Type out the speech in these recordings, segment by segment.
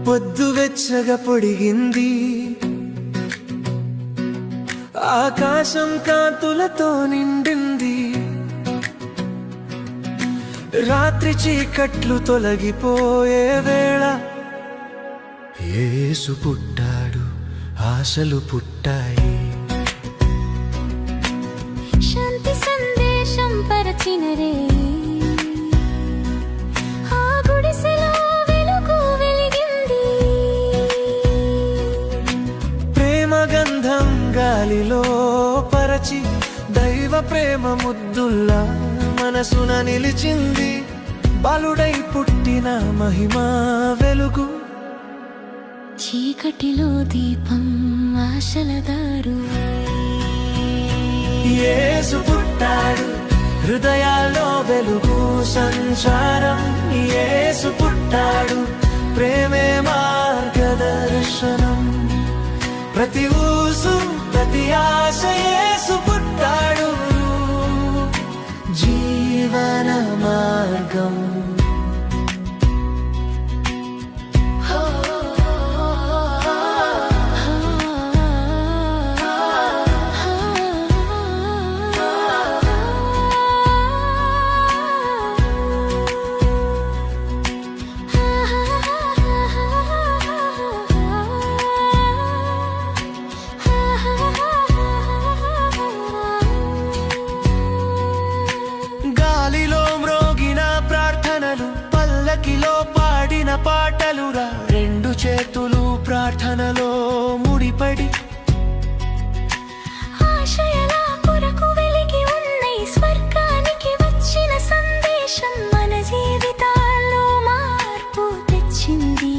పొద్దు వెచ్చగా పొడిగింది, ఆకాశం కాంతులతో నిండింది. రాత్రి చీకట్లు తొలగిపోయే వేళ యేసు పుట్టాడు, ఆశలు పుట్టాయి. శాంతి సందేశం పరచిన రే ఆ గుడిసెలో వెలుగు వెలిగింది. ప్రేమ గంధం గాలిలో పరచి దైవ ప్రేమ ముద్దుల్లా మనసున నిలిచింది. బాలుడై పుట్టిన మహిమా వెలుగు, చీకటిలో దీపం ఆశల దారు. యేసు పుట్టాడు, హృదయాల్లో వెలుగు సంచారం. యేసు పుట్టాడు, ప్రేమే మార్గదర్శనం. ప్రతి ఊసు ప్రతి ఆశ యేసు పుట్టాడు, జీవన మార్గం. గాలిలో మ్రోగిన ప్రార్థనలు, పల్లకిలో పాడిన పాటలురా. రెండు చేతులు ప్రార్థనలో ముడిపడి ఆశయాల కొరకు వెలిగి ఉన్నాయి. స్వర్గానికి వచ్చిన సందేశం మన జీవితాల్లో మార్పు తెచ్చింది.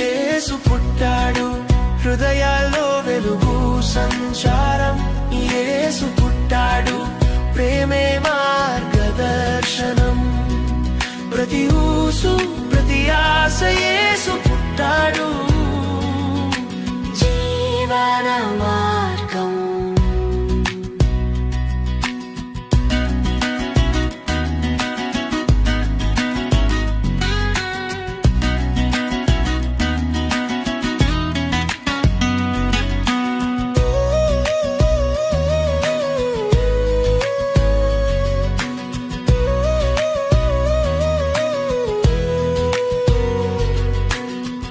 యేసు పుట్టాడు, హృదయాల్లో వెలుగు సంచారం. యేసు పుట్టాడు, ప్రేమే మార్గదర్శనం. ప్రతి ఊసు ప్రతి ఆశ యేసు పుట్టాడు, జీవన మార్గం.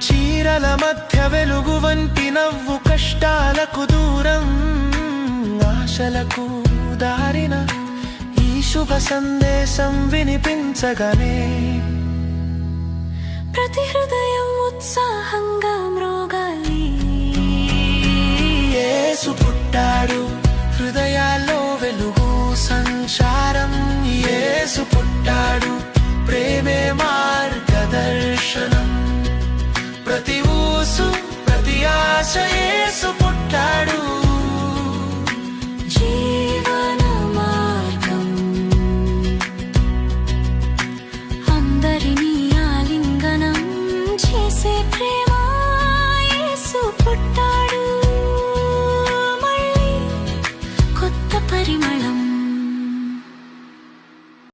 చీరల మధ్య వెలుగు వంటి నవ్వు, కష్టాలకు దూరం ఆశలకు దారిన ఈ శుభ సందేశం వినిపించగానే ప్రతి హృదయం ఉత్సాహంగా మ్రోగాలి. యేసు పుట్టాడు, హృదయాల్లో